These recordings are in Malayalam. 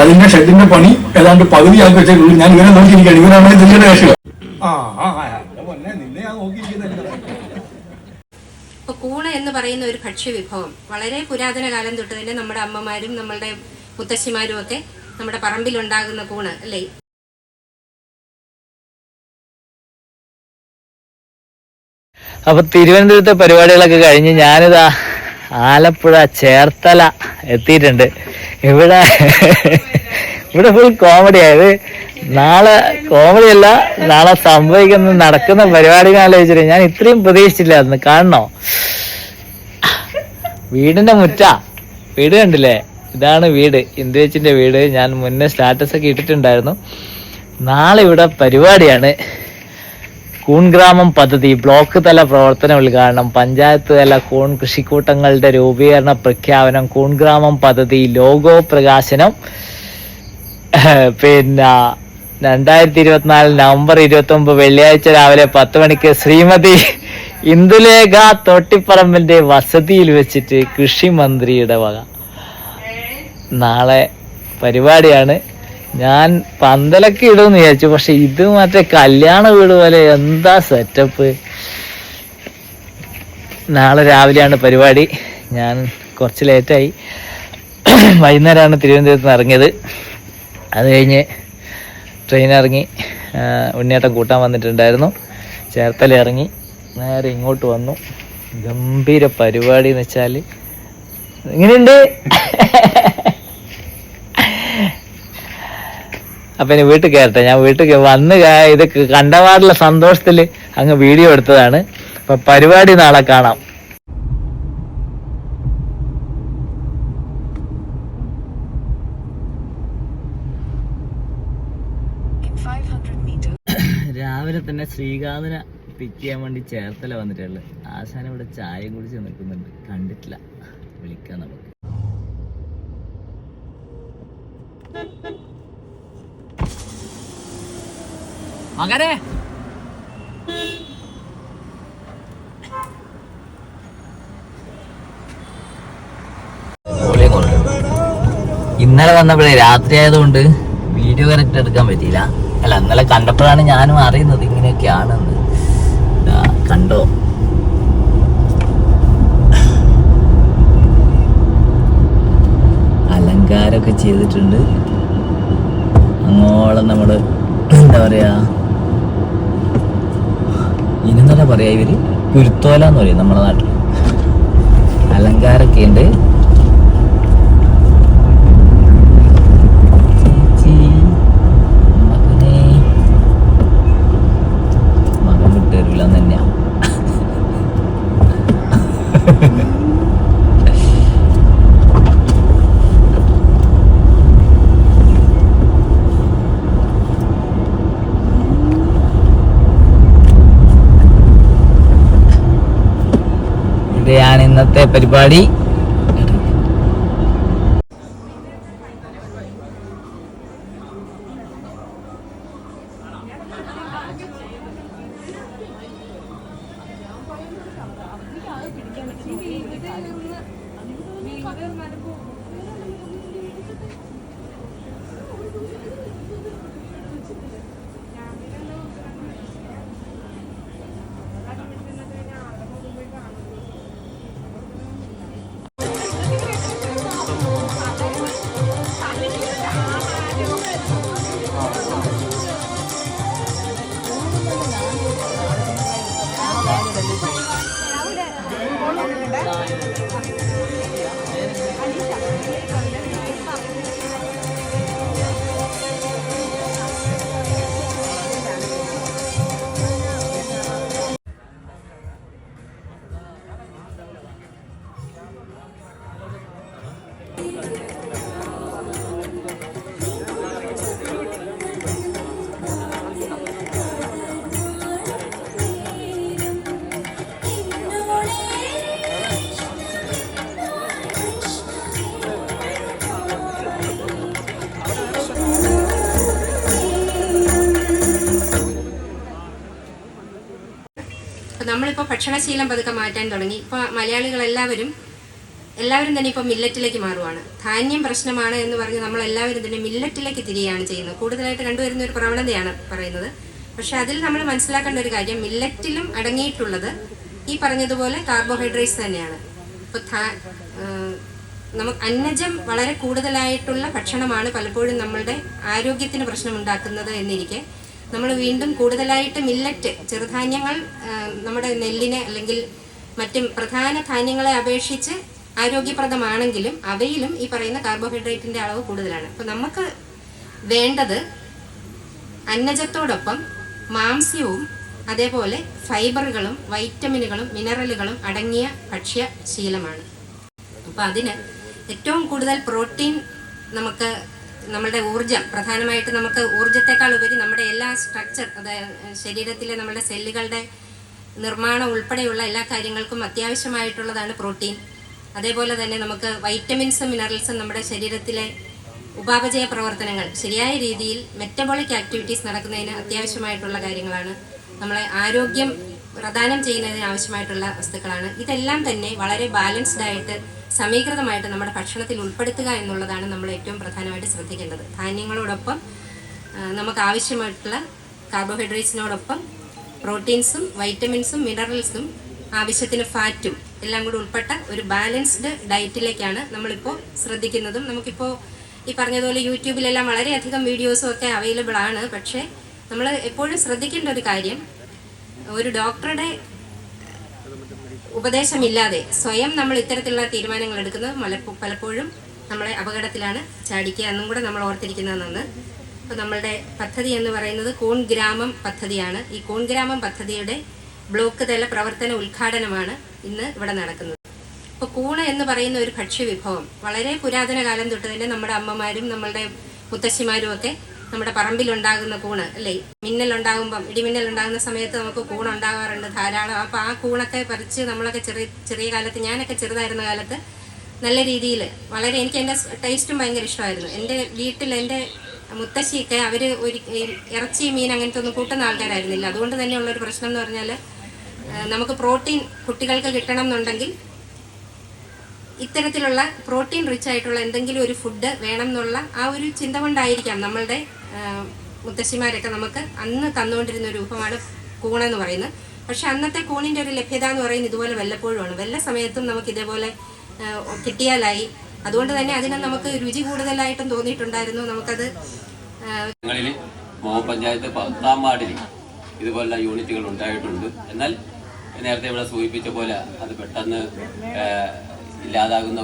അതിന്റെ ഷെഡിന്റെ പണി ഏതാണ്ട് പകുതിയാക്കി വെച്ചിട്ടുള്ളൂ. ഞാൻ ഇവനെ നോക്കിയിരിക്കുകയാണ്. ഇവനാണ് ഇതിന്റെ കക്ഷികൾ. കൂണ് എന്ന് പറയുന്ന ഒരു ഭക്ഷ്യവിഭവം വളരെ പുരാതന കാലം തൊട്ട് തന്നെ നമ്മുടെ അമ്മമാരും നമ്മളുടെ മുത്തശ്ശിമാരും ഒക്കെ നമ്മുടെ പറമ്പിലുണ്ടാകുന്ന കൂണ് അല്ലേ. അപ്പൊ തിരുവനന്തപുരത്തെ പരിപാടികളൊക്കെ കഴിഞ്ഞ് ഞാനിതാ ആലപ്പുഴ ചേർത്തല എത്തിയിട്ടുണ്ട്. ഇവിടെ ഫുൾ കോമഡി ആയത്. നാളെ കോമഡിയല്ല, നാളെ സംഭവിക്കുന്ന നടക്കുന്ന പരിപാടി ആലോചിച്ചിട്ട് ഞാൻ ഇത്രയും പ്രതീക്ഷിച്ചില്ലായിരുന്നു. കാണണോ, വീടിന്റെ വീട് കണ്ടില്ലേ? ഇതാണ് വീട്, ഇന്ദുവേച്ചിന്റെ വീട്. ഞാൻ മുന്നേ സ്റ്റാറ്റസ് ഒക്കെ ഇട്ടിട്ടുണ്ടായിരുന്നു. നാളെ ഇവിടെ പരിപാടിയാണ്. കൂൺഗ്രാമം പദ്ധതി ബ്ലോക്ക് തല പ്രവർത്തന ഉദ്ഘാടനം, പഞ്ചായത്ത് തല കൂൺ കൃഷിക്കൂട്ടങ്ങളുടെ രൂപീകരണ പ്രഖ്യാപനം, കൂൺഗ്രാമം പദ്ധതി ലോഗോ പ്രകാശനം. പിന്നെ 2024 നവംബർ 29 വെള്ളിയാഴ്ച രാവിലെ 10 മണിക്ക് ശ്രീമതി ഇന്ദുലേഖ തോട്ടിപ്പറമ്പിന്റെ വസതിയിൽ വെച്ചിട്ട് കൃഷി മന്ത്രിയുടെ വക നാളെ പരിപാടിയാണ്. ഞാൻ പന്തലൊക്കെ ഇടുമെന്ന് വിചാരിച്ചു, പക്ഷെ ഇത് മറ്റേ കല്യാണ വീട് പോലെ എന്താ സെറ്റപ്പ്. നാളെ രാവിലെയാണ് പരിപാടി. ഞാൻ കുറച്ച് ലേറ്റായി. വൈകുന്നേരമാണ് തിരുവനന്തപുരത്ത് നിന്ന് ഇറങ്ങിയത്. അത് കഴിഞ്ഞ് ട്രെയിൻ ഇറങ്ങി. ഉണ്ണിയേട്ടൻ കൂട്ടാൻ വന്നിട്ടുണ്ടായിരുന്നു. ചേർത്തല ഇറങ്ങി നേരെ ഇങ്ങോട്ട് വന്നു. ഗംഭീര പരിപാടി എന്ന് വെച്ചാൽ ഇങ്ങനെയുണ്ട്. അപ്പൊ ഇനി വീട്ടിൽ കയറട്ടെ. ഞാൻ വീട്ടിൽ വന്ന് ഇത് കണ്ടപാടുള്ള സന്തോഷത്തിൽ അങ്ങ് വീഡിയോ എടുത്തതാണ്. അപ്പൊ പരിപാടി നാളെ കാണാം. രാവിലെ തന്നെ ശ്രീകാന്തിനെ പിക്ക് ചെയ്യാൻ വേണ്ടി ചേർത്തല വന്നിട്ടുള്ളത്. ആശാൻ ഇവിടെ ചായ കുടിച്ച് നിൽക്കുന്നുണ്ട്, കണ്ടിട്ടില്ല. വിളിക്കാം നമുക്ക്. മകനെ, ഇന്നലെ വന്നപ്പോഴേ രാത്രി ആയതുകൊണ്ട് വീഡിയോ കറക്റ്റ് എടുക്കാൻ പറ്റിയില്ല. അല്ല, ഇന്നലെ കണ്ടപ്പോഴാണ് ഞാനും അറിയുന്നത് ഇങ്ങനെയൊക്കെയാണെന്ന്. കണ്ടോ, അലങ്കാരമൊക്കെ ചെയ്തിട്ടുണ്ട്. അങ്ങോളം നമ്മള് എന്താ പറയാ, ഇനെന്നല്ല പറയാ, ഇവര് കുരുത്തോല എന്ന് പറയും നമ്മുടെ നാട്ടിൽ. അലങ്കാരമൊക്കെ ഉണ്ട്. മകൻ വിട്ടുതരില്ല തന്നെയാ. ഇതാണ് ഇന്നത്തെ പരിപാടി. ഭക്ഷണശീലം പതുക്കെ മാറ്റാൻ തുടങ്ങി. ഇപ്പോൾ മലയാളികൾ എല്ലാവരും തന്നെ ഇപ്പോൾ മില്ലറ്റിലേക്ക് മാറുവാണ്. ധാന്യം പ്രശ്നമാണ് എന്ന് പറഞ്ഞ് നമ്മളെല്ലാവരും തന്നെ മില്ലറ്റിലേക്ക് തിരികെയാണ് ചെയ്യുന്നത്. കൂടുതലായിട്ട് കണ്ടുവരുന്ന ഒരു പ്രവണതയാണ് പറയുന്നത്. പക്ഷെ അതിൽ നമ്മൾ മനസ്സിലാക്കേണ്ട ഒരു കാര്യം, മില്ലറ്റിലും അടങ്ങിയിട്ടുള്ളത് ഈ പറഞ്ഞതുപോലെ കാർബോഹൈഡ്രേറ്റ്സ് തന്നെയാണ്. ഇപ്പോൾ നമുക്ക് അന്നജം വളരെ കൂടുതലായിട്ടുള്ള ഭക്ഷണമാണ് പലപ്പോഴും നമ്മളുടെ ആരോഗ്യത്തിന് പ്രശ്നമുണ്ടാക്കുന്നത് എന്നിരിക്കെ നമ്മൾ വീണ്ടും കൂടുതലായിട്ട് മില്ലറ്റ്, ചെറുധാന്യങ്ങൾ നമ്മുടെ നെല്ലിനെ അല്ലെങ്കിൽ മറ്റ് പ്രധാന ധാന്യങ്ങളെ അപേക്ഷിച്ച് ആരോഗ്യപ്രദമാണെങ്കിലും അവയിലും ഈ പറയുന്ന കാർബോഹൈഡ്രേറ്റിന്റെ അളവ് കൂടുതലാണ്. അപ്പോൾ നമുക്ക് വേണ്ടത് അന്നജത്തോടൊപ്പം മാംസ്യവും അതേപോലെ ഫൈബറുകളും വൈറ്റമിനുകളും മിനറലുകളും അടങ്ങിയ ഭക്ഷ്യശീലമാണ്. അപ്പോൾ അതിന് ഏറ്റവും കൂടുതൽ പ്രോട്ടീൻ നമുക്ക് നമ്മുടെ ഊർജം, പ്രധാനമായിട്ട് നമുക്ക് ഊർജത്തെക്കാൾ ഉപരി നമ്മുടെ എല്ലാ സ്ട്രക്ചർ, അതായത് ശരീരത്തിലെ നമ്മുടെ സെല്ലുകളുടെ നിർമ്മാണം ഉൾപ്പെടെയുള്ള എല്ലാ കാര്യങ്ങൾക്കും അത്യാവശ്യമായിട്ടുള്ളതാണ് പ്രോട്ടീൻ. അതേപോലെ തന്നെ നമുക്ക് വൈറ്റമിൻസും മിനറൽസും നമ്മുടെ ശരീരത്തിലെ ഉപാപചയ പ്രവർത്തനങ്ങൾ ശരിയായ രീതിയിൽ മെറ്റബോളിക് ആക്ടിവിറ്റീസ് നടക്കുന്നതിന് അത്യാവശ്യമായിട്ടുള്ള കാര്യങ്ങളാണ്. നമ്മളെ ആരോഗ്യം പ്രദാനം ചെയ്യുന്നതിന് ആവശ്യമായിട്ടുള്ള വസ്തുക്കളാണ്. ഇതെല്ലാം തന്നെ വളരെ ബാലൻസ്ഡ് ആയിട്ട് സമീകൃതമായിട്ട് നമ്മുടെ ഭക്ഷണത്തിൽ ഉൾപ്പെടുത്തുക എന്നുള്ളതാണ് നമ്മൾ ഏറ്റവും പ്രധാനമായിട്ട് ശ്രദ്ധിക്കേണ്ടത്. ധാന്യങ്ങളോടൊപ്പം നമുക്ക് ആവശ്യമായിട്ടുള്ള കാർബോഹൈഡ്രേറ്റ്സിനോടൊപ്പം പ്രോട്ടീൻസും വൈറ്റമിൻസും മിനറൽസും ആവശ്യത്തിന് ഫാറ്റും എല്ലാം കൂടി ഉൾപ്പെട്ട ഒരു ബാലൻസ്ഡ് ഡയറ്റിലേക്കാണ് നമ്മളിപ്പോൾ ശ്രദ്ധിക്കുന്നതും. നമുക്കിപ്പോൾ ഈ പറഞ്ഞതുപോലെ യൂട്യൂബിലെല്ലാം വളരെയധികം വീഡിയോസും ഒക്കെ അവൈലബിൾ ആണ്. പക്ഷേ നമ്മൾ എപ്പോഴും ശ്രദ്ധിക്കേണ്ട ഒരു കാര്യം, ഒരു ഡോക്ടറുടെ ഉപദേശമില്ലാതെ സ്വയം നമ്മൾ ഇത്തരത്തിലുള്ള തീരുമാനങ്ങൾ എടുക്കുന്നത് പലപ്പോഴും നമ്മളെ അപകടത്തിലാണ് ചാടിക്കുക എന്നും കൂടെ നമ്മൾ ഓർത്തിരിക്കുന്നതെന്ന്. അപ്പോൾ നമ്മളുടെ പദ്ധതി എന്ന് പറയുന്നത് കൂൺ ഗ്രാമം പദ്ധതിയാണ്. ഈ കൂൺ ഗ്രാമം പദ്ധതിയുടെ ബ്ലോക്ക് തല പ്രവർത്തന ഉദ്ഘാടനമാണ് ഇന്ന് ഇവിടെ നടക്കുന്നത്. ഇപ്പോൾ കൂണ് എന്ന് പറയുന്ന ഒരു ഭക്ഷ്യവിഭവം വളരെ പുരാതന കാലം തൊട്ട് തന്നെ നമ്മുടെ അമ്മമാരും നമ്മളുടെ മുത്തശ്ശിമാരും ഒക്കെ നമ്മുടെ പറമ്പിലുണ്ടാകുന്ന കൂണ്, അല്ലേ, മിന്നലുണ്ടാകുമ്പം, ഇടിമിന്നലുണ്ടാകുന്ന സമയത്ത് നമുക്ക് കൂണുണ്ടാകാറുണ്ട് ധാരാളം. അപ്പോൾ ആ കൂണൊക്കെ പറിച്ച് നമ്മളൊക്കെ ചെറിയ കാലത്ത്, ഞാനൊക്കെ ചെറുതായിരുന്ന കാലത്ത് നല്ല രീതിയിൽ വളരെ, എനിക്ക് എൻ്റെ ടേസ്റ്റും ഭയങ്കര ഇഷ്ടമായിരുന്നു. എൻ്റെ വീട്ടിൽ എൻ്റെ മുത്തശ്ശിയൊക്കെ അവർ ഒരു ഇറച്ചി മീൻ അങ്ങനത്തെ ഒന്നും കൂട്ടുന്ന ആൾക്കാരായിരുന്നില്ല. അതുകൊണ്ട് തന്നെയുള്ളൊരു പ്രശ്നം എന്ന് പറഞ്ഞാൽ നമുക്ക് പ്രോട്ടീൻ കുട്ടികൾക്ക് കിട്ടണം എന്നുണ്ടെങ്കിൽ ഇത്തരത്തിലുള്ള പ്രോട്ടീൻ റിച്ച് ആയിട്ടുള്ള എന്തെങ്കിലും ഒരു ഫുഡ് വേണം എന്നുള്ള ആ ഒരു ചിന്ത കൊണ്ടായിരിക്കാം നമ്മളുടെ മുത്തശ്ശിമാരൊക്കെ നമുക്ക് അന്ന് തന്നുകൊണ്ടിരുന്ന ഒരു രൂപമാണ് കൂണെന്ന് പറയുന്നത്. പക്ഷെ അന്നത്തെ കൂണിൻ്റെ ഒരു ലഭ്യത എന്ന് പറയുന്നത് ഇതുപോലെ വല്ലപ്പോഴുമാണ്. വല്ല സമയത്തും നമുക്ക് ഇതേപോലെ കിട്ടിയാലായി. അതുകൊണ്ട് തന്നെ അതിന് നമുക്ക് രുചി കൂടുതലായിട്ടും തോന്നിയിട്ടുണ്ടായിരുന്നു. നമുക്കത് പഞ്ചായത്ത് 10-ാം വാർഡിൽ ഇതുപോലുള്ള യൂണിറ്റുകൾ ഉണ്ടായിട്ടുണ്ട്. എന്നാൽ നേരത്തെ ഇവിടെ സൂചിപ്പിച്ച പോലെ അത് പെട്ടെന്ന് ഇല്ലാതാകുന്ന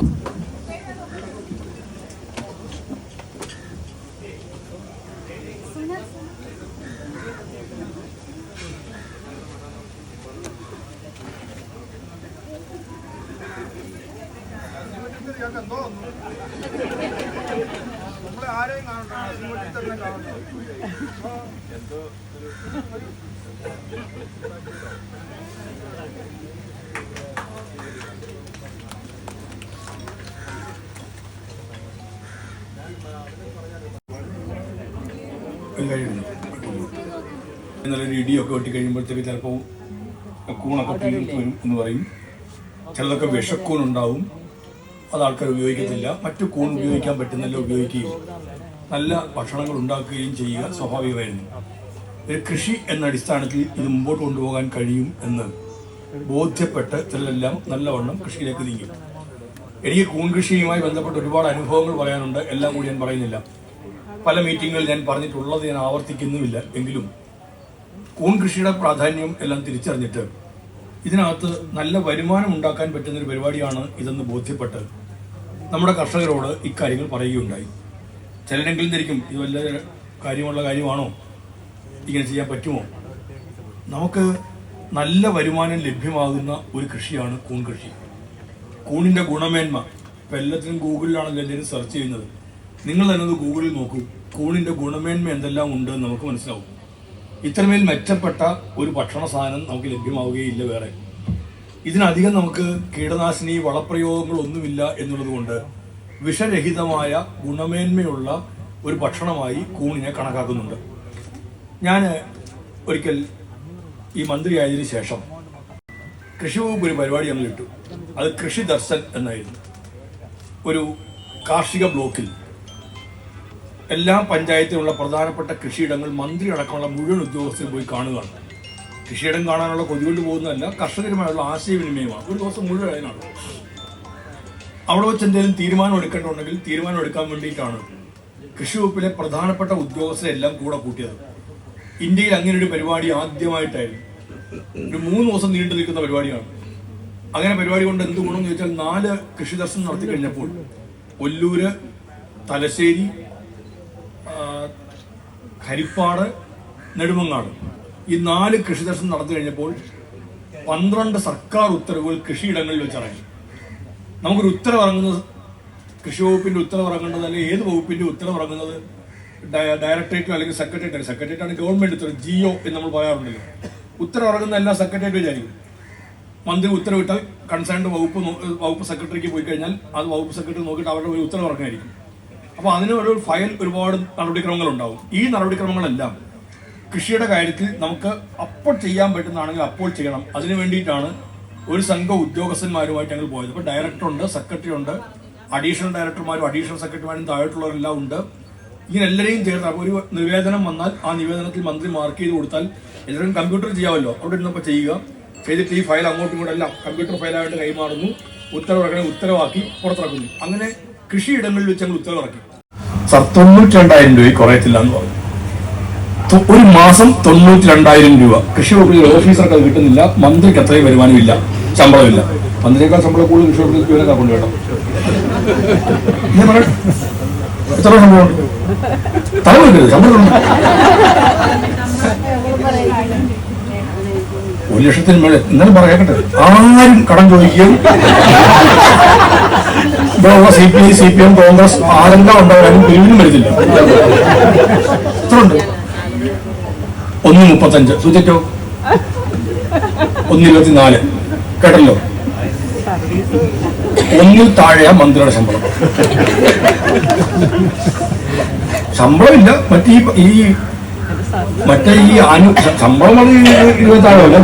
നമ്മളെ ആരെയും കാണണ്ട. എന്തോ നല്ലൊരു ഇടിയൊക്കെ വെട്ടി കഴിയുമ്പോഴത്തേക്ക് ചിലപ്പോൾ കൂണൊക്കെ തീർത്ത് വരും എന്ന് പറയും. ചിലതൊക്കെ വിഷക്കൂണുണ്ടാവും, അത് ആൾക്കാർ ഉപയോഗിക്കത്തില്ല. മറ്റു കൂൺ ഉപയോഗിക്കാൻ പറ്റുന്നല്ലോ ഉപയോഗിക്കുകയും നല്ല ഭക്ഷണങ്ങൾ ഉണ്ടാക്കുകയും ചെയ്യുക സ്വാഭാവികമായിരുന്നു. ഒരു കൃഷി എന്ന അടിസ്ഥാനത്തിൽ ഇത് മുമ്പോട്ട് കൊണ്ടുപോകാൻ കഴിയും എന്ന് ബോധ്യപ്പെട്ട് ചിലരെല്ലാം നല്ലവണ്ണം കൃഷിയിലേക്ക് നീങ്ങി. എനിക്ക് കൂൺ കൃഷിയുമായി ബന്ധപ്പെട്ട് ഒരുപാട് അനുഭവങ്ങൾ പറയാനുണ്ട്. എല്ലാം കൂടി ഞാൻ പറയുന്നില്ല. പല മീറ്റിങ്ങുകളിൽ ഞാൻ പറഞ്ഞിട്ടുള്ളത് ഞാൻ ആവർത്തിക്കുന്നുമില്ല. എങ്കിലും കൂൺ കൃഷിയുടെ പ്രാധാന്യം എല്ലാം തിരിച്ചറിഞ്ഞിട്ട് ഇതിനകത്ത് നല്ല വരുമാനം ഉണ്ടാക്കാൻ പറ്റുന്നൊരു പരിപാടിയാണ് ഇതെന്ന് ബോധ്യപ്പെട്ട് നമ്മുടെ കർഷകരോട് ഇക്കാര്യങ്ങൾ പറയുകയുണ്ടായി. ചിലരെങ്കിലും ധരിക്കും ഇത് വല്ല കാര്യമുള്ള കാര്യമാണോ, ഇങ്ങനെ ചെയ്യാൻ പറ്റുമോ? നമുക്ക് നല്ല വരുമാനം ലഭ്യമാകുന്ന ഒരു കൃഷിയാണ് കൂൺ കൃഷി. കൂണിൻ്റെ ഗുണമേന്മ ഇപ്പം എല്ലാത്തിനും ഗൂഗിളിലാണല്ലോ എല്ലാവരും സെർച്ച് ചെയ്യുന്നത്. നിങ്ങൾ തന്നെ ഗൂഗിളിൽ നോക്കൂ, കൂണിൻ്റെ ഗുണമേന്മ എന്തെല്ലാം ഉണ്ട് എന്ന് നമുക്ക് മനസ്സിലാവും. ഇത്രമേൽ മെച്ചപ്പെട്ട ഒരു ഭക്ഷണ സാധനം നമുക്ക് ലഭ്യമാവുകയില്ല വേറെ. ഇതിനധികം നമുക്ക് കീടനാശിനി വളപ്രയോഗങ്ങളൊന്നുമില്ല എന്നുള്ളത് കൊണ്ട് വിഷരഹിതമായ ഗുണമേന്മയുള്ള ഒരു ഭക്ഷണമായി കൂണിനെ കൃഷി വകുപ്പ് ഒരു പരിപാടി ഞങ്ങൾ ഇട്ടു. അത് കൃഷി ദർശൻ എന്നായിരുന്നു. ഒരു കാർഷിക ബ്ലോക്കിൽ എല്ലാ പഞ്ചായത്തിലുള്ള പ്രധാനപ്പെട്ട കൃഷിയിടങ്ങൾ മന്ത്രി അടക്കമുള്ള മുഴുവൻ ഉദ്യോഗസ്ഥരും പോയി കാണുകയാണ്. കൃഷിയിടം കാണാനുള്ള കൊതികൊണ്ട് പോകുന്നതല്ല, കർഷകരുമായുള്ള ആശയവിനിമയമാണ്. ഒരു ദിവസം മുഴുവൻ അതിനാണ്. അവിടെ വെച്ച് എന്തെങ്കിലും തീരുമാനം എടുക്കേണ്ടതുണ്ടെങ്കിൽ തീരുമാനം എടുക്കാൻ വേണ്ടിയിട്ടാണ് കൃഷി വകുപ്പിലെ പ്രധാനപ്പെട്ട ഉദ്യോഗസ്ഥരെല്ലാം കൂടെ കൂട്ടിയത്. ഇന്ത്യയിൽ അങ്ങനെ ഒരു പരിപാടി ആദ്യമായിട്ടായിരുന്നു. ഒരു 3 ദിവസം നീണ്ടു നിൽക്കുന്ന പരിപാടിയാണ്. അങ്ങനെ പരിപാടി കൊണ്ട് എന്ത് ഗുണം എന്ന് ചോദിച്ചാൽ 4 കൃഷി ദർശനം നടത്തി കഴിഞ്ഞപ്പോൾ ഒല്ലൂര്, തലശ്ശേരി, ഹരിപ്പാട്, നെടുമങ്ങാട് ഈ 4 കൃഷി ദർശനം നടത്തി കഴിഞ്ഞപ്പോൾ 12 സർക്കാർ ഉത്തരവുകൾ കൃഷിയിടങ്ങളിൽ വെച്ചിറങ്ങി. നമുക്കൊരു ഉത്തരവിറങ്ങുന്നത് കൃഷി വകുപ്പിന്റെ ഉത്തരവിറങ്ങേണ്ടത് അല്ലെങ്കിൽ ഏത് വകുപ്പിന്റെ ഉത്തരവിറങ്ങുന്നത് ഡയറക്ടറേറ്റോ അല്ലെങ്കിൽ സെക്രട്ടേറിയറ്റ് ആണ് ഗവൺമെന്റ് ഉത്തരവ്, ജിഒ എന്ന് നമ്മൾ പറയാറുണ്ടല്ലോ. ഉത്തരവിറങ്ങുന്ന എല്ലാ സെക്രട്ടേറിയറ്റ് വിചാരിക്കും. മന്ത്രി ഉത്തരവിട്ടാൽ കൺസേൺഡ് വകുപ്പ് സെക്രട്ടറിക്ക് പോയി കഴിഞ്ഞാൽ അത് വകുപ്പ് സെക്രട്ടറി നോക്കിയിട്ട് അവരുടെ ഒരു ഉത്തരവിറങ്ങായിരിക്കും. അപ്പോൾ അതിന് ഒരു ഫയൽ ഒരുപാട് നടപടിക്രമങ്ങൾ ഉണ്ടാവും. ഈ നടപടിക്രമങ്ങളെല്ലാം കൃഷിയുടെ കാര്യത്തിൽ നമുക്ക് അപ്പോൾ ചെയ്യാൻ പറ്റുന്നതാണെങ്കിൽ അപ്പോൾ ചെയ്യണം. അതിനു വേണ്ടിയിട്ടാണ് ഒരു സംഘം ഉദ്യോഗസ്ഥന്മാരുമായിട്ട് ഞങ്ങൾ പോയത്. ഇപ്പോൾ ഡയറക്ടറുണ്ട്, സെക്രട്ടറി ഉണ്ട്, അഡീഷണൽ ഡയറക്ടർമാരും അഡീഷണൽ സെക്രട്ടറിമാരും താഴോട്ടുള്ളവരെല്ലാം ഉണ്ട്. ഇങ്ങനെ എല്ലാവരെയും ചേർത്ത് ഒരു നിവേദനം വന്നാൽ ആ നിവേദനത്തിൽ മന്ത്രി മാർക്ക് ചെയ്ത് കൊടുത്താൽ എല്ലാവരും കമ്പ്യൂട്ടർ ചെയ്യാമല്ലോ. അവിടെ ഇരുന്നപ്പോൾ ചെയ്യുക, ചെയ്തിട്ട് ഈ ഫയൽ അങ്ങോട്ടും ഇങ്ങോട്ടും എല്ലാം കമ്പ്യൂട്ടർ ഫയലായിട്ട് കൈമാറുന്നു, ഉത്തരവാക്കി പുറത്തിറക്കുന്നു. അങ്ങനെ കൃഷിയിടങ്ങളിൽ വെച്ച് ഞങ്ങൾ ഉത്തരവിറക്കി. 92,000 രൂപ കുറയത്തില്ല എന്ന് പറഞ്ഞു. ഒരു മാസം 92,000 രൂപ. കൃഷി വകുപ്പിൽ ഓഫീസർക്ക് അത് കിട്ടുന്നില്ല, മന്ത്രിക്ക് അത്രയും വരുമാനമില്ല, ശമ്പളമില്ല. മന്ത്രിയേക്കാൾ ശമ്പളം കൂടുതൽ കൃഷി വകുപ്പിൽ ജീവനക്കാർ കൊണ്ട് കേട്ടോ. ഞാൻ പറയാം, എത്ര ശമ്പളം തലമുറ ശമ്പളം 1,00,000 മേലെ എന്നാലും പറയട്ടെ. ആരും കടം ചോദിക്കുകയും CPI, CPM, കോൺഗ്രസ് ആരെല്ലാം ഉണ്ടാവാനും പിരിവിനും വരുന്നില്ല. എത്ര ഉണ്ട്? 1.35. സൂചിച്ചോ 1.24. കേട്ടല്ലോ. 1 താഴെയാ മന്ത്രിയുടെ ശമ്പളം. ശമ്പളമില്ല. മറ്റേ ഈ ശമ്പളം അത് 20,000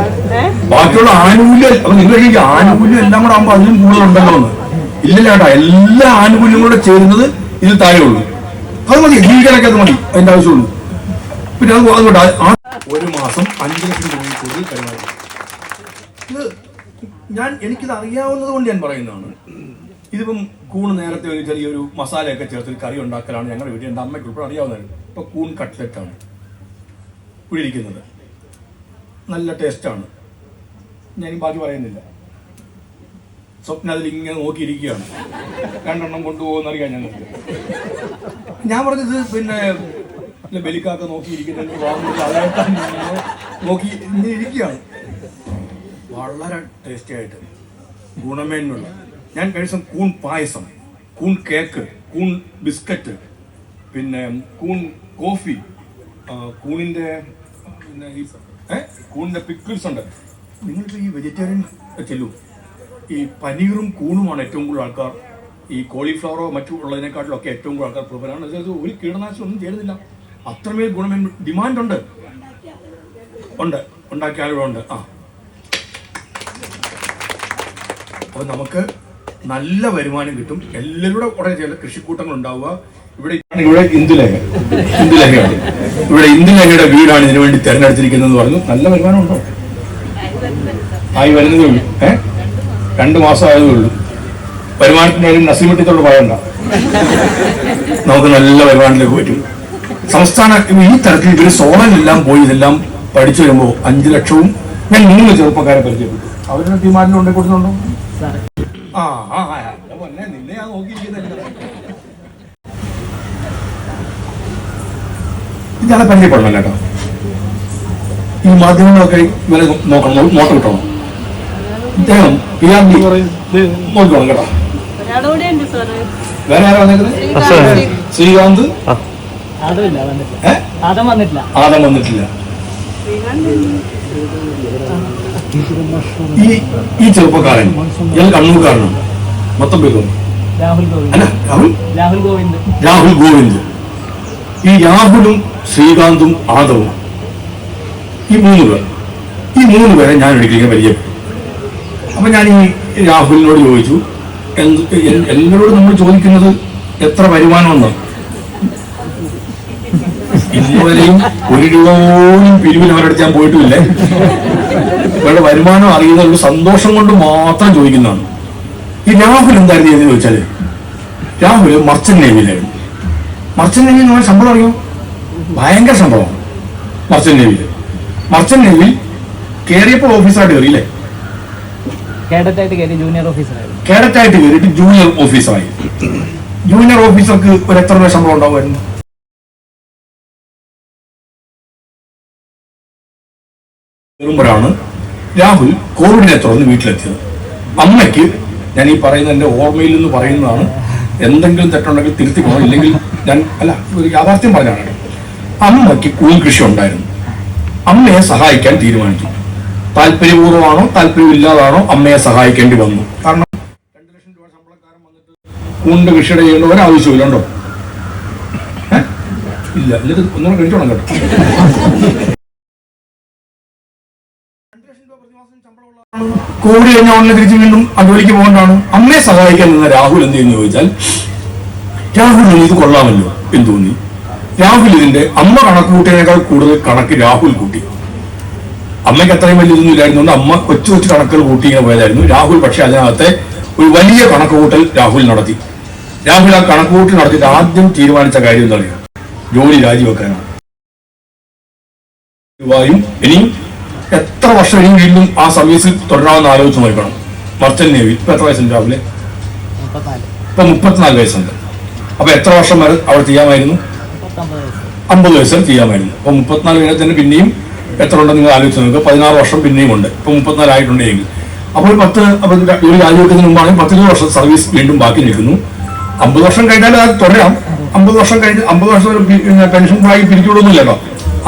ബാക്കിയുള്ള ആനുകൂല്യം. അപ്പൊ നിങ്ങൾ ഈ ആനുകൂല്യം എല്ലാം കൂടെ ആകുമ്പോൾ അതിലും കൂടുതലുണ്ടല്ലോ എന്ന്. ഇല്ലല്ല ചേട്ടാ, എല്ലാ ആനുകൂല്യം കൂടെ ചേരുന്നത് ഇതിൽ താഴെയുള്ളൂ. അത് മതി, ജീവിക്കാനൊക്കെ അത് മതി, അതിന്റെ ആവശ്യമുള്ളൂ. പിന്നെ അതുകൊണ്ട് ഒരു മാസം 5 ലക്ഷം രൂപയിൽ കൂടുതൽ പരിപാടി. ഇത് എനിക്കിത് അറിയാവുന്നത് കൊണ്ട് ഞാൻ പറയുന്നതാണ്. ഇതിപ്പം കൂണ് നേരത്തെ ഒരു ചെറിയൊരു മസാലയൊക്കെ ചേർത്ത് കറി ഉണ്ടാക്കലാണ് ഞങ്ങളുടെ വീട്ടിൽ. എൻ്റെ അമ്മയ്ക്ക് ഉൾപ്പെടെ അറിയാവുന്നതാണ്. ഇപ്പൊ കൂൺ കട്ട്ലറ്റാണ് പിടിയിരിക്കുന്നത്. നല്ല ടേസ്റ്റാണ്. ഞാൻ ബാക്കി പറയുന്നില്ല. സ്വപ്ന അതിലിങ്ങനെ നോക്കിയിരിക്കുകയാണ്. 2 എണ്ണം കൊണ്ടുപോകുന്നറിയാം ഞങ്ങൾക്ക്. ഞാൻ പറഞ്ഞത് പിന്നെ ബലിക്കാക്ക നോക്കിയിരിക്കുന്നത് നോക്കി ഇങ്ങനെ ഇരിക്കുകയാണ്. വളരെ ടേസ്റ്റി ആയിട്ട് ഗുണമേന്മയുള്ള. ഞാൻ കഴിച്ച കൂൺ പായസം, കൂൺ കേക്ക്, കൂൺ ബിസ്ക്കറ്റ്, പിന്നെ കൂൺ കോഫി, കൂണിൻ്റെ പിന്നെ കൂണിൻ്റെ പിക്കിൾസ് ഉണ്ട്. നിങ്ങൾക്ക് ഈ വെജിറ്റേറിയൻ ചെല്ലൂ, ഈ പനീറും കൂണുമാണ് ഏറ്റവും കൂടുതൽ ആൾക്കാർ, ഈ കോളിഫ്ലവറോ മറ്റുള്ളതിനെക്കാട്ടിലും ഒക്കെ ഏറ്റവും കൂടുതൽ ആൾക്കാർ പ്രിഫറാണ്. അതായത് ഒരു കീടനാശിനി ഒന്നും ചെയ്യുന്നില്ല. അത്രമേൽ ഗുണമേന്മ ഡിമാൻഡ് ഉണ്ട്. ഉണ്ടാക്കിയാലും ഉണ്ട്. അപ്പോൾ നമുക്ക് നല്ല വരുമാനം കിട്ടും. എല്ലാവരുടെ കുറേ ചില കൃഷിക്കൂട്ടങ്ങൾ ഉണ്ടാവുക. ഇവിടെ ഇന്ദുലേഖയാണ്. ഇവിടെ ഇന്ദുലേഖയുടെ വീടാണ് ഇതിനു വേണ്ടി തെരഞ്ഞെടുത്തിരിക്കുന്നതെന്ന് പറഞ്ഞു. നല്ല വരുമാനം ഉണ്ടോ? ആയി വരുന്നതേ ഉള്ളൂ. 2 മാസം ആയതേ ഉള്ളൂ. വരുമാനത്തിന്റെ കാര്യം നസീമട്ടിത്തോട് പറയണ്ട. നമുക്ക് നല്ല വരുമാനത്തിലേക്ക് പറ്റും. സംസ്ഥാന ഈ തരത്തിൽ ഇവര് സോളനെല്ലാം പോയി ഇതെല്ലാം പഠിച്ചു വരുമ്പോൾ 5 ലക്ഷവും ഞാൻ 3 ചെറുപ്പക്കാരെ പരിചയപ്പെട്ടു. അവരുടെ തീരുമാനം കൊണ്ടേ കൊടുക്കുന്നുണ്ടോ? നിന്നെ ഞാൻ നോക്കിയിരിക്കുന്നില്ല. ഇയാളെ പരിചയപ്പെടണം കേട്ടോ. ഈ മാധ്യമങ്ങളൊക്കെ ഇവരെ നോക്കണം, നോട്ട് കിട്ടണം. ഇദ്ദേഹം നോക്കണം കേട്ടോ. വേറെ ആരാ വന്നേക്കുന്നത്? ശ്രീകാന്ത്. ആദം വന്നിട്ടില്ല. ഈ ചെറുപ്പക്കാരൻ ഇയാൾ കണ്ണൂർക്കാരനാണ്. മൊത്തം പേര് രാഹുൽ ഗോവിന്ദ്. ഈ രാഹുലും ശ്രീകാന്തും ആദവും ഈ 3 പേരെ ഞാൻ ഒരിക്കലും പരിചയപ്പെട്ടു. അപ്പൊ ഞാൻ ഈ രാഹുലിനോട് ചോദിച്ചു, എല്ലാവരോടും നമ്മൾ ചോദിക്കുന്നത് എത്ര വരുമാനമെന്ന്. ഇന്നുവരെയും 1 രൂപ പോലും പിരിവിന് അവരടുത്ത് ഞാൻ പോയിട്ടുമില്ലേ. ഇവരുടെ വരുമാനം അറിയുന്ന ഒരു സന്തോഷം കൊണ്ട് മാത്രം ചോദിക്കുന്നതാണ്. ഈ രാഹുൽ എന്തായിരുന്നു എന്ന് ചോദിച്ചാല്, രാഹുൽ മർച്ചന്റ് നേവിയിലായിരുന്നു. മർച്ചന്റ് നേവി എന്ന് പറഞ്ഞാൽ ശമ്പളം അറിയോ? ഭയങ്കര ശമ്പളമാണ് മർച്ചന്റ് നേവിയിൽ. മർച്ചന്റ് നേവിയിൽ കയറിയപ്പോൾ ഓഫീസറായിട്ട് കയറിയില്ലേ? കേഡറ്റായിട്ട് കയറി ജൂനിയർ ഓഫീസറായിരുന്നു. കേഡറ്റായിട്ട് കയറിയിട്ട് ജൂനിയർ ഓഫീസറായി. ജൂനിയർ ഓഫീസർക്ക് ഒരു എത്ര രൂപ ശമ്പളം ഉണ്ടാവുമായിരുന്നു? കയറുമ്പോഴാണ് രാഹുൽ കോവിഡിനെ തുടർന്ന് വീട്ടിലെത്തിയത്. അമ്മയ്ക്ക്, ഞാൻ ഈ പറയുന്ന എന്റെ ഓർമ്മയിൽ നിന്ന് പറയുന്നതാണ്, എന്തെങ്കിലും തെറ്റുണ്ടെങ്കിൽ തിരുത്തിക്കോണം, ഇല്ലെങ്കിൽ ഞാൻ ഒരു യാഥാർത്ഥ്യം പറഞ്ഞാണ്. അമ്മയ്ക്ക് കൂൺ കൃഷി ഉണ്ടായിരുന്നു. അമ്മയെ സഹായിക്കാൻ തീരുമാനിച്ചു. താല്പര്യപൂർവ്വമാണോ താല്പര്യമില്ലാതാണോ അമ്മയെ സഹായിക്കേണ്ടി വന്നു. കാരണം 2 ലക്ഷം രൂപ ശമ്പളക്കാരൻ വന്നിട്ട് കൂണിന്റെ കൃഷിയുടെ ചെയ്യേണ്ട ഒരാവശ്യമില്ലണ്ടോ? ഇല്ല. എന്നിട്ട് ഒന്നുകൂടെ കഴിച്ചോണം കേട്ടോ. 2 ലക്ഷം രൂപ പ്രതിമാസം ശമ്പളമുള്ള കോവിഡ് കഴിഞ്ഞ ഉടനെ തിരിച്ച് വീണ്ടും ജോലിക്ക് പോകേണ്ടതാണ്. അമ്മയെ സഹായിക്കാൻ നിന്ന രാഹുൽ എന്ത് ചെയ്യുന്നു ചോദിച്ചാൽ, രാഹുലിന് ഇത് കൊള്ളാമല്ലോ എന്ന് തോന്നി. രാഹുൽ ഇതിന്റെ അമ്മ കണക്ക് കൂട്ടിയതിനേക്കാൾ കൂടുതൽ കണക്ക് രാഹുൽ കൂട്ടി. അമ്മയ്ക്ക് അത്രയും വലിയ ഇതൊന്നും ഇല്ലായിരുന്നുകൊണ്ട് അമ്മ കൊച്ചു കൊച്ചു കണക്കുകൾ കൂട്ടി ഇങ്ങനെ പോയതായിരുന്നു. രാഹുൽ പക്ഷെ അതിനകത്തെ ഒരു വലിയ കണക്ക് കൂട്ടൽ രാഹുൽ നടത്തി. രാഹുൽ ആ കണക്ക് കൂട്ടൽ നടത്തിയിട്ട് ആദ്യം തീരുമാനിച്ച കാര്യം എന്താ പറയുക? ജോലി രാജിവെക്കാനാണ്. ഇനിയും എത്ര വർഷം ഇനിയും വീണ്ടും ആ സർവീസിൽ തുടരാമെന്ന് ആലോചിച്ച് നോക്കണം. മർച്ചന്റ് നേവി ഇപ്പൊ എത്ര വയസ്സുണ്ട് രാഹുലെ? ഇപ്പൊ 34 വയസ്സുണ്ട്. അപ്പൊ എത്ര വർഷം വരെ അവിടെ ചെയ്യാമായിരുന്നു? 50 വയസ്സ് വരെ ചെയ്യാമായിരുന്നു. അപ്പൊ 34 കഴിഞ്ഞാൽ തന്നെ പിന്നെയും എത്ര ഉണ്ടെന്ന് നിങ്ങൾ ആലോചിച്ച് നോക്കുക. 16 വർഷം പിന്നെയും ഉണ്ട്. ഇപ്പൊ 34 ആയിട്ടുണ്ടെങ്കിൽ അപ്പോൾ ഒരു രാജിവെക്കുന്നതിന് മുമ്പാണെങ്കിൽ 10 വർഷം സർവീസ് വീണ്ടും ബാക്കി നിൽക്കുന്നു. 50 വർഷം കഴിഞ്ഞാൽ അത് തുടരാം. 50 വർഷം കഴിഞ്ഞ് 50 വർഷം പെൻഷൻ പ്രായം പിരിച്ചുവിടുന്നില്ലല്ലോ.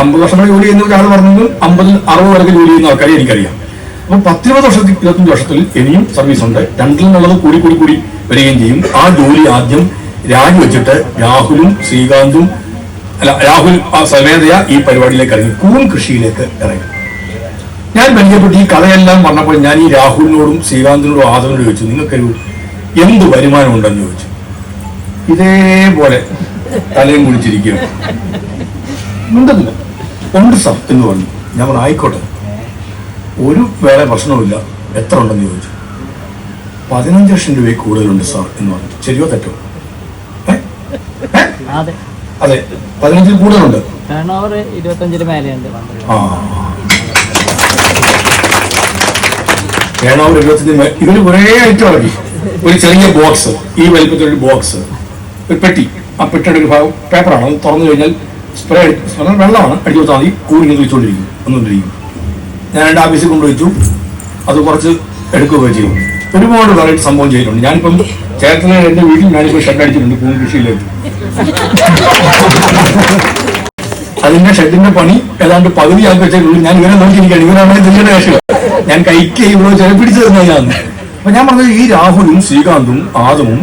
50 വർഷം വരെ ജോലി ചെയ്യുന്ന ഒരാൾ പറഞ്ഞത് 50-60 വരെ ജോലി ചെയ്യുന്ന ആൾക്കാരെ എനിക്കറിയാം. അപ്പൊ 10-20 വർഷത്തിൽ 25 വർഷത്തിൽ ഇനിയും സർവീസ് ഉണ്ട്. രണ്ടിൽ നിന്നുള്ളത് കൂടി വരികയും ചെയ്യും. ആ ജോലി ആദ്യം രാജിവെച്ചിട്ട് രാഹുലും ശ്രീകാന്തും രാഹുൽ സ്വമേധയാ ഈ പരിപാടിയിലേക്ക് ഇറങ്ങി, കൂൺ കൃഷിയിലേക്ക് ഇറങ്ങി. ഞാൻ ബന്ധപ്പെട്ട് ഈ കഥയെല്ലാം പറഞ്ഞപ്പോൾ ഞാൻ ഈ രാഹുലിനോടും ശ്രീകാന്തിനോടും ആദരനോട് ചോദിച്ചു, നിങ്ങൾക്കൊരു എന്ത് വരുമാനം ഉണ്ടെന്ന് ചോദിച്ചു. ഇതേപോലെ തലയും കുളിച്ചിരിക്കുക. ഉണ്ടെന്നില്ല, ഉണ്ട് സാർ എന്ന് പറഞ്ഞു. ഞാൻ പറഞ്ഞു ആയിക്കോട്ടെ, ഒരു വേറെ പ്രശ്നവുമില്ല, എത്ര ഉണ്ടെന്ന് ചോദിച്ചു. 15 ലക്ഷം രൂപയിൽ കൂടുതലുണ്ട് സാർ എന്ന് പറഞ്ഞു. ശരിയോ തെറ്റോ? അതെ, 15 കൂടുതലുണ്ട്. 25 മേലെയുണ്ട്. ടേണോവർ 25. ഇതിന് കുറേ ഐറ്റം ഇറക്കി. ഒരു ചെറിയ ബോക്സ്, ഈ വലിപ്പത്തിലൊരു ബോക്സ്, ഒരു പെട്ടി. ആ പെട്ടിയുടെ ഒരു ഭാഗം പേപ്പറാണ്. അത് തുറന്നു കഴിഞ്ഞാൽ സ്പ്രേ വെള്ളമാണ്, അടിച്ചു കൊടുത്താൽ മതി. കൂടിങ്ങനെ വെച്ചുകൊണ്ടിരിക്കും, ഒന്നുകൊണ്ടിരിക്കും. ഞാൻ എൻ്റെ ഓഫീസിൽ കൊണ്ടുവച്ചു. അത് കുറച്ച് എടുക്കുകയൊക്കെ ചെയ്യും. ഒരുപാട് വെറൈറ്റി സംഭവം ചെയ്തിട്ടുണ്ട്. ഞാനിപ്പം ചേർത്തല എൻ്റെ വീട്ടിൽ ഞാനിപ്പോൾ ഷെഡ് അടിച്ചിട്ടുണ്ട് കൂൺ കൃഷിയിലേക്ക്. അതിന്റെ ഷെഡിന്റെ പണി ഏതാണ്ട് പകുതിയാക്കി വെച്ചിട്ടുള്ളൂ. ഞാൻ ഇവരെ നോക്കിയിരിക്കുകയാണ്. ഇവരാണ് ഇതിന്റെ കാശില്ല. ഞാൻ കൈക്ക് ഇവിടെ ചില പിടിച്ചു തന്നെയാണ്. അപ്പൊ ഞാൻ പറഞ്ഞത് ഈ രാഹുലും ശ്രീകാന്തും ആദമും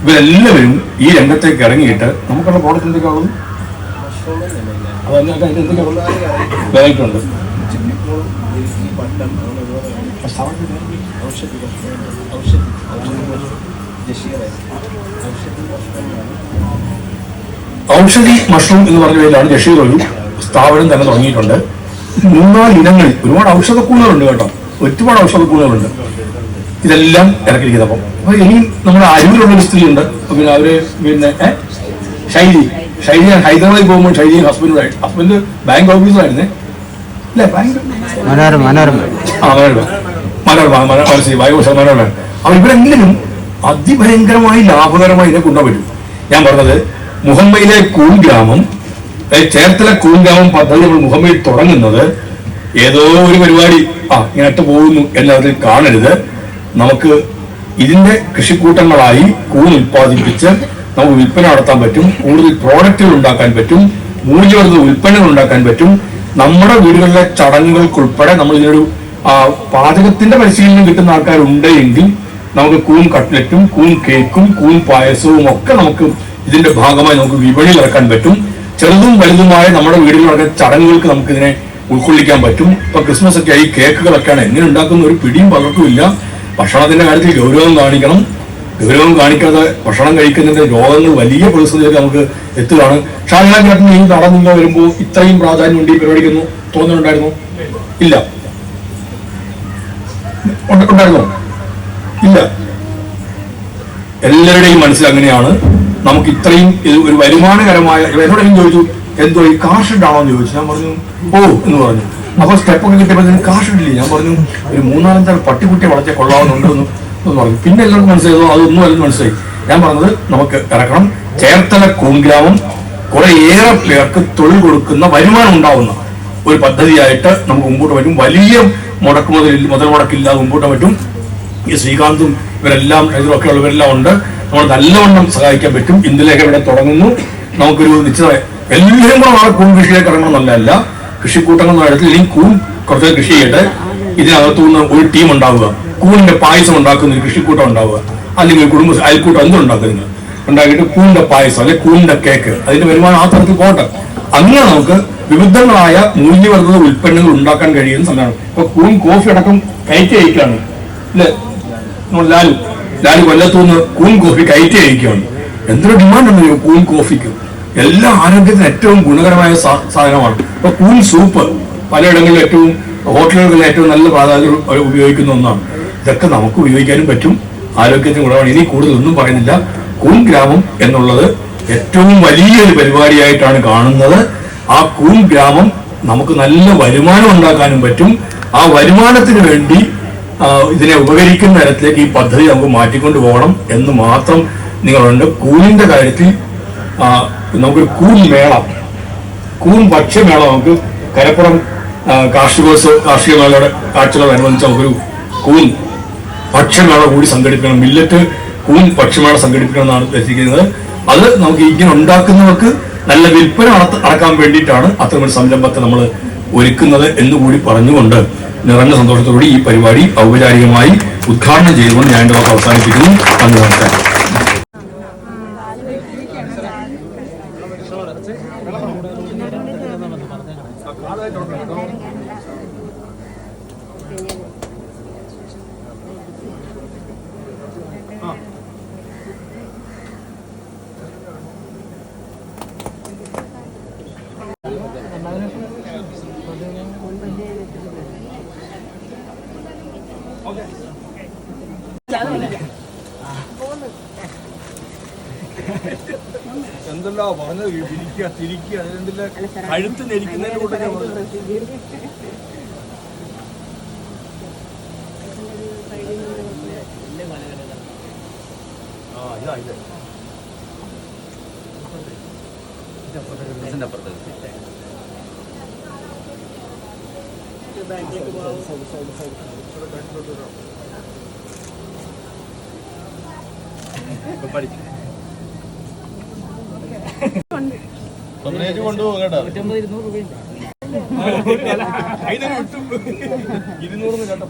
ഇവരെല്ലാവരും ഈ രംഗത്തേക്ക് ഇറങ്ങിയിട്ട് നമുക്കുള്ള പ്രോഡക്റ്റ് എന്തൊക്കെയാണുള്ളത്? വെറൈറ്റിയുണ്ട്. ഔഷധി മഷ്റൂം എന്ന് പറഞ്ഞ പേരിലാണ് ജഷീർ ഒരു സ്ഥാപനം തന്നെ തുടങ്ങിയിട്ടുണ്ട്. 3-4 ഇനങ്ങളിൽ ഒരുപാട് ഔഷധക്കൂണുകളുണ്ട് കേട്ടോ. ഒരുപാട് ഔഷധക്കൂണുകളുണ്ട്. ഇതെല്ലാം ഇറക്കിയിരിക്കുന്നത്. അപ്പൊ ഇനിയും നമ്മുടെ അരൂരിലുള്ളൊരു സ്ത്രീ ഉണ്ട്. പിന്നെ അവര് ഷൈലി ഹൈദരാബാദിൽ പോകുമ്പോൾ ഷൈലി ഹസ്ബൻഡ് ബാങ്ക് ഓഫീസറായിരുന്നേ അല്ലെ? മനോരമ. അപ്പൊ ഇവരെങ്കിലും അതിഭയങ്കരമായി ലാഭകരമായി ഇതിനെ കൊണ്ടുപോകും. ഞാൻ പറഞ്ഞത് മുഹമ്മയിലെ കൂൺ ഗ്രാമം, ചേർത്തല കൂൺ ഗ്രാമം പദ്ധതി നമ്മൾ മുഹമ്മയിൽ തുടങ്ങുന്നത് ഏതോ ഒരു പരിപാടി ഇങ്ങോട്ട് പോകുന്നു എന്നതിൽ കാണരുത്. നമുക്ക് ഇതിന്റെ കൃഷിക്കൂട്ടങ്ങളായി കൂൺ ഉൽപ്പാദിപ്പിച്ച് നമുക്ക് വിൽപ്പന നടത്താൻ പറ്റും. കൂടുതൽ പ്രോഡക്റ്റുകൾ ഉണ്ടാക്കാൻ പറ്റും. മൂല്യവർദ്ധിത ഉൽപ്പന്നങ്ങൾ ഉണ്ടാക്കാൻ പറ്റും. നമ്മുടെ വീടുകളിലെ ചടങ്ങുകൾക്കുൾപ്പെടെ നമ്മൾ ഇതിനൊരു പാചകത്തിന്റെ പരിശീലനം കിട്ടുന്ന ആൾക്കാരുണ്ട് എങ്കിൽ നമുക്ക് കൂൺ കട്ട്ലറ്റും കൂൺ കേക്കും കൂൺ പായസവും ഒക്കെ നമുക്ക് ഇതിന്റെ ഭാഗമായി നമുക്ക് വിപണിയിൽ ഇറക്കാൻ പറ്റും. ചെറുതും വലുതുമായ നമ്മുടെ വീടുകളിലൊക്കെ ചടങ്ങുകൾക്ക് നമുക്ക് ഇതിനെ ഉൾക്കൊള്ളിക്കാൻ പറ്റും. ഇപ്പൊ ക്രിസ്മസ് ഒക്കെ ആയി കേക്കുകളൊക്കെയാണ് എങ്ങനെ ഉണ്ടാക്കുന്ന ഒരു പിടിയും പലർക്കും ഇല്ല. ഭക്ഷണത്തിന്റെ കാര്യത്തിൽ ഗൗരവം കാണിക്കണം. ഗൗരവം കാണിക്കാതെ ഭക്ഷണം കഴിക്കുന്നതിന്റെ രോഗങ്ങൾ വലിയ പ്രതിസന്ധിയൊക്കെ നമുക്ക് എത്തുകയാണ്. ഷാജഹാൻ ചേട്ടൻ ഈ നടന്നില്ല വരുമ്പോൾ ഇത്രയും പ്രാധാന്യം ഉണ്ട് ഈ പരിപാടിക്കൊന്നും തോന്നുന്നുണ്ടായിരുന്നോ? ഇല്ല. ഉണ്ടായിരുന്നോ? ഇല്ല. എല്ലാവരുടെയും മനസ്സിൽ അങ്ങനെയാണ്. നമുക്ക് ഇത്രയും ഒരു വരുമാനകരമായ, എന്നോടെങ്കിലും ചോദിച്ചു എന്തോ ഈ കാർ ഷെഡാണോ എന്ന് ചോദിച്ചു. ഞാൻ പറഞ്ഞു ഓ എന്ന് പറഞ്ഞു. അപ്പൊ സ്റ്റെപ്പൊക്കെ കിട്ടിയപ്പോൾ കാർ ഷെഡില്ലേ? ഞാൻ പറഞ്ഞു ഒരു 3-4 പട്ടിക്കുട്ടിയെ വളർത്തിയ കൊള്ളാവുന്നുണ്ടെന്ന് പറഞ്ഞു. പിന്നെ എല്ലാവർക്കും മനസ്സിലായതോ അതൊന്നും അല്ലെന്ന് മനസ്സിലായി. ഞാൻ പറഞ്ഞത് നമുക്ക് ഇറക്കണം. ചേർത്തല കൂൺഗ്രാമം കുറേയേറെ പേർക്ക് തൊഴിൽ കൊടുക്കുന്ന, വരുമാനം ഉണ്ടാവുന്ന ഒരു പദ്ധതിയായിട്ട് നമുക്ക് മുമ്പോട്ട് പറ്റും. വലിയ മുതൽ മുടക്കില്ലാതെ മുമ്പോട്ട് പറ്റും. ഈ ശ്രീകാന്തും ഇവരെല്ലാം ഇതിലൊക്കെ ഉള്ളവരെല്ലാം ഉണ്ട്. നമ്മൾ നല്ലവണ്ണം സഹായിക്കാൻ പറ്റും. ഇന്ത്യയിലേക്ക് ഇവിടെ തുടങ്ങുന്നു. നമുക്കൊരു നിശ്ചിത എല്ലാവരും കൂടെ നാളെ കൂൺ കൃഷിയിലേക്ക് ഇറങ്ങണം എന്നല്ല. കൃഷിക്കൂട്ടങ്ങൾ നടത്തി ഇല്ലെങ്കിൽ കൂൺ കുറച്ച് കൃഷി ചെയ്തിട്ട് ഇതിനകത്തുനിന്ന് ഒരു ടീം ഉണ്ടാവുക, കൂണിന്റെ പായസം ഉണ്ടാക്കുന്ന ഒരു കൃഷിക്കൂട്ടം ഉണ്ടാവുക, അല്ലെങ്കിൽ കുടുംബ അയൽക്കൂട്ടം എന്തും ഉണ്ടാക്കുക, ഉണ്ടാക്കിയിട്ട് കൂണിന്റെ പായസം അല്ലെങ്കിൽ കൂണിന്റെ കേക്ക്, അതിന്റെ വരുമാനം ആ തരത്തിൽ പോട്ടെ. അങ്ങനെ നമുക്ക് വിവിധങ്ങളായ മൂല്യവർദ്ധിത ഉൽപ്പന്നങ്ങൾ ഉണ്ടാക്കാൻ കഴിയുന്ന സമയമാണ്. ഇപ്പൊ കൂൺ കോഫി അടക്കം കയറ്റി അയക്കുകയാണ് അല്ലെ? ലാലു കൊല്ലത്തുനിന്ന് കൂൺ കോഫി കയറ്റി അയക്കുകയാണ്. എന്തൊരു ഡിമാൻഡ് ഉണ്ടല്ലോ കൂൺ കോഫിക്ക്. എല്ലാ ആരോഗ്യത്തിന് ഏറ്റവും ഗുണകരമായ സാധനമാണ്. ഇപ്പൊ കൂൺ സൂപ്പ് പലയിടങ്ങളിലും ഏറ്റവും ഹോട്ടലുകളിൽ ഏറ്റവും നല്ല പ്രാധാന്യം ഉപയോഗിക്കുന്ന ഒന്നാണ്. ഇതൊക്കെ നമുക്ക് ഉപയോഗിക്കാനും പറ്റും, ആരോഗ്യത്തിന് ഗുണമാണ്. ഇനി കൂടുതലൊന്നും പറയുന്നില്ല. കൂൺ ഗ്രാമം എന്നുള്ളത് ഏറ്റവും വലിയൊരു പരിപാടിയായിട്ടാണ് കാണുന്നത്. ആ കൂൺ ഗ്രാമം നമുക്ക് നല്ല വരുമാനം ഉണ്ടാക്കാനും പറ്റും. ആ വരുമാനത്തിന് വേണ്ടി ഇതിനെ ഉപകരിക്കുന്ന തരത്തിലേക്ക് ഈ പദ്ധതി നമുക്ക് മാറ്റിക്കൊണ്ടു പോകണം എന്ന് മാത്രം നിങ്ങളുണ്ട്. കൂണിന്റെ കാര്യത്തിൽ നമുക്കൊരു കൂൺ മേള, കൂൺ ഭക്ഷ്യമേള നമുക്ക് കരപ്പുറം കാർഷിക മേളയുടെ കാഴ്ചകളോടനുബന്ധിച്ച് നമുക്കൊരു കൂൺ ഭക്ഷ്യമേള കൂടി സംഘടിപ്പിക്കണം. മില്ലറ്റ് കൂൺ ഭക്ഷ്യമേള സംഘടിപ്പിക്കണം എന്നാണ് ഉദ്ദേശിക്കുന്നത്. അത് നമുക്ക് ഇങ്ങനെ ഉണ്ടാക്കുന്നവർക്ക് നല്ല വിൽപ്പന നടക്കാൻ വേണ്ടിയിട്ടാണ് അത്തരമൊരു സംരംഭത്തെ നമ്മൾ ഒരുക്കുന്നത് എന്നുകൂടി പറഞ്ഞുകൊണ്ട് നിറഞ്ഞ സന്തോഷത്തോടുകൂടി ഈ പരിപാടി ഔപചാരികമായി ഉദ്ഘാടനം ചെയ്തുകൊണ്ട് ഞാൻ എൻ്റെ വാക്ക് അവസാനിപ്പിക്കുന്നു. നന്ദി, നമസ്കാരം. എന്തെല്ലാം പറഞ്ഞത് തിരിക്കുക അതിനെന്തെല്ലാം കഴുത്ത് നെരിക്കുന്നതിന് കൂട്ടൊക്കെ പഠിച്ചു കൊണ്ടുപോകും കേട്ടോ. 200 കേട്ടോ.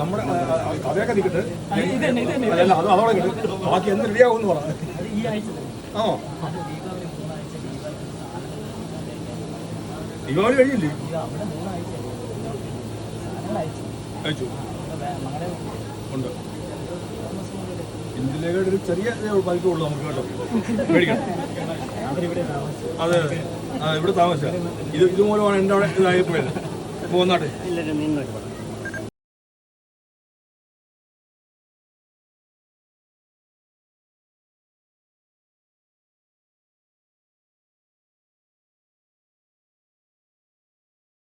നമ്മുടെ കഥയൊക്കെ നിൽക്കട്ടെ, അല്ല അത് അതോടെ കിട്ടും. ബാക്കി എന്ത് റെഡിയാവും എന്ന് പറഞ്ഞു. ദീപാവലി കഴിഞ്ഞില്ലേ? അയച്ചു ഉണ്ട്. ഇന്ത്യയിലേക്ക് ഒരു ചെറിയ ബൈക്കുള്ളൂ നമുക്ക് കേട്ടോ, മേടിക്കണം. അതെ അതെ, ഇവിടെ താമസിച്ച ഇതുമൂലമാണ് എൻ്റെ അവിടെ ഇതായിപ്പോയത്. പോകുന്നാട്ടെ.